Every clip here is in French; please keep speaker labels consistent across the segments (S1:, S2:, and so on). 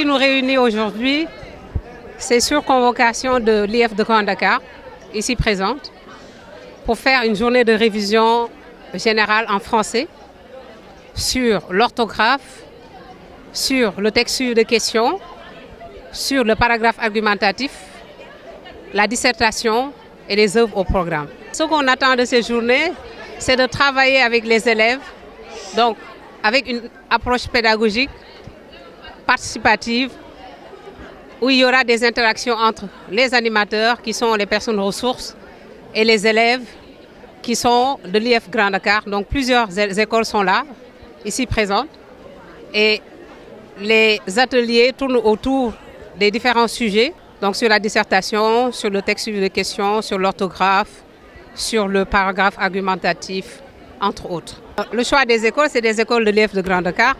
S1: nous réunit aujourd'hui, c'est sur convocation de l'IF de Grand Dakar, ici présente, pour faire une journée de révision générale en français sur l'orthographe, sur le texte de questions, sur le paragraphe argumentatif, la dissertation et les œuvres au programme. Ce qu'on attend de ces journées, c'est de travailler avec les élèves, donc avec une approche pédagogique, participative, où il y aura des interactions entre les animateurs, qui sont les personnes ressources, et les élèves, qui sont de l'IF Grand Dakar. Donc plusieurs écoles sont là, ici présentes, et les ateliers tournent autour des différents sujets, donc sur la dissertation, sur le texte de questions, sur l'orthographe, sur le paragraphe argumentatif, entre autres. Le choix des écoles, c'est des écoles de l'IF de Grand Dakar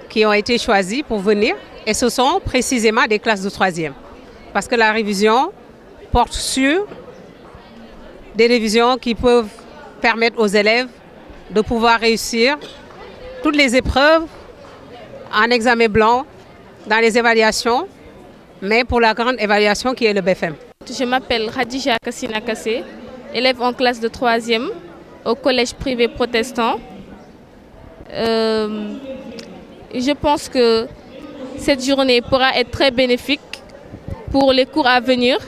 S1: qui ont été choisies pour venir, et ce sont précisément des classes de 3e. Parce que la révision porte sur des révisions qui peuvent permettre aux élèves de pouvoir réussir toutes les épreuves en examen blanc, dans les évaluations, mais pour la grande évaluation qui est le BFM.
S2: Je m'appelle Khadija Kassina Kassé, élève en classe de 3e au collège privé protestant. Je pense que cette journée pourra être très bénéfique pour les cours à venir,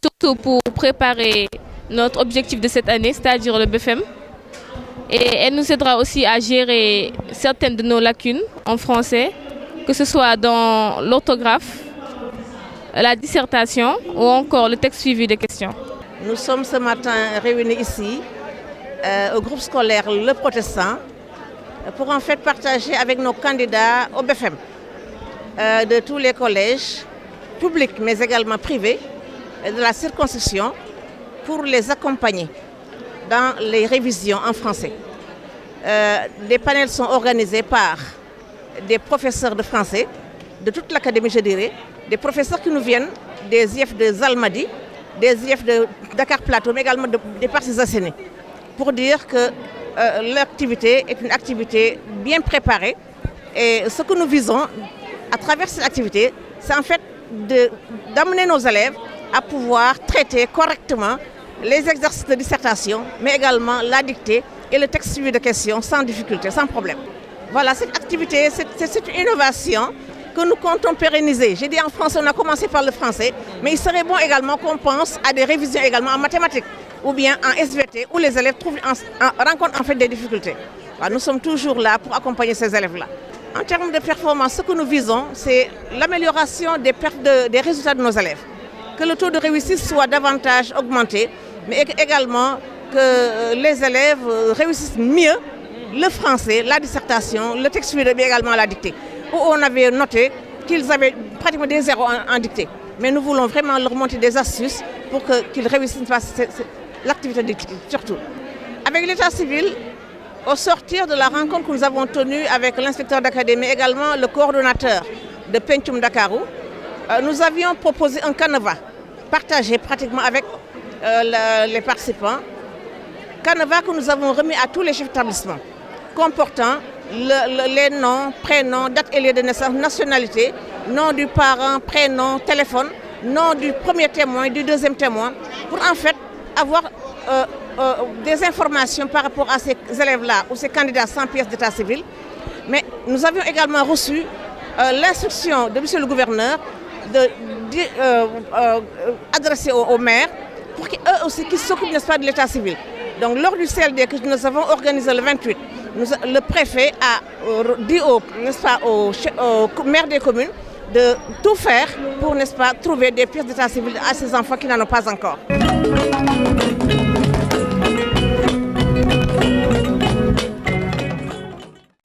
S2: surtout pour préparer notre objectif de cette année, c'est-à-dire le BFM. Et elle nous aidera aussi à gérer certaines de nos lacunes en français, que ce soit dans l'orthographe, la dissertation ou encore le texte suivi de questions.
S3: Nous sommes ce matin réunis ici au groupe scolaire Le Protestant pour en fait partager avec nos candidats au BFM de tous les collèges publics mais également privés de la circonscription pour les accompagner dans les révisions en français. Des panels sont organisés par des professeurs de français de toute l'académie, je dirais, des professeurs qui nous viennent des IF de Zalmadi, des IF de Dakar Plateau, mais également des parties assénées, pour dire que l'activité est une activité bien préparée. Et ce que nous visons à travers cette activité, c'est en fait d'amener nos élèves à pouvoir traiter correctement les exercices de dissertation, mais également la dictée et le texte suivi de questions sans difficulté, sans problème. Voilà, cette activité, c'est une innovation que nous comptons pérenniser. J'ai dit en français, on a commencé par le français, mais il serait bon également qu'on pense à des révisions également en mathématiques ou bien en SVT, où les élèves rencontrent en fait des difficultés. Alors, nous sommes toujours là pour accompagner ces élèves-là. En termes de performance, ce que nous visons, c'est l'amélioration des résultats de nos élèves. Que le taux de réussite soit davantage augmenté, mais également que les élèves réussissent mieux le français, la dissertation, le texte suivi, mais également la dictée, où on avait noté qu'ils avaient pratiquement des zéros en dictée. Mais nous voulons vraiment leur monter des astuces pour qu'ils réussissent l'activité dictée, surtout. Avec l'état civil, au sortir de la rencontre que nous avons tenue avec l'inspecteur d'académie, également le coordonnateur de Pentium Dakarou, nous avions proposé un canevas partagé pratiquement avec les participants. Canevas que nous avons remis à tous les chefs d'établissement, comportant les noms, prénoms, date et lieu de naissance, nationalité, nom du parent, prénom, téléphone, nom du premier témoin, du deuxième témoin, pour en fait avoir des informations par rapport à ces élèves-là ou ces candidats sans pièce d'état civil. Mais nous avions également reçu l'instruction de M. le gouverneur adressée aux maires pour qu'eux aussi qu'ils s'occupent, n'est-ce pas, de l'état civil. Donc lors du CLD que nous avons organisé le 28, le préfet a dit au maire des communes de tout faire pour, n'est-ce pas, trouver des pièces d'état civil à ces enfants qui n'en ont pas encore.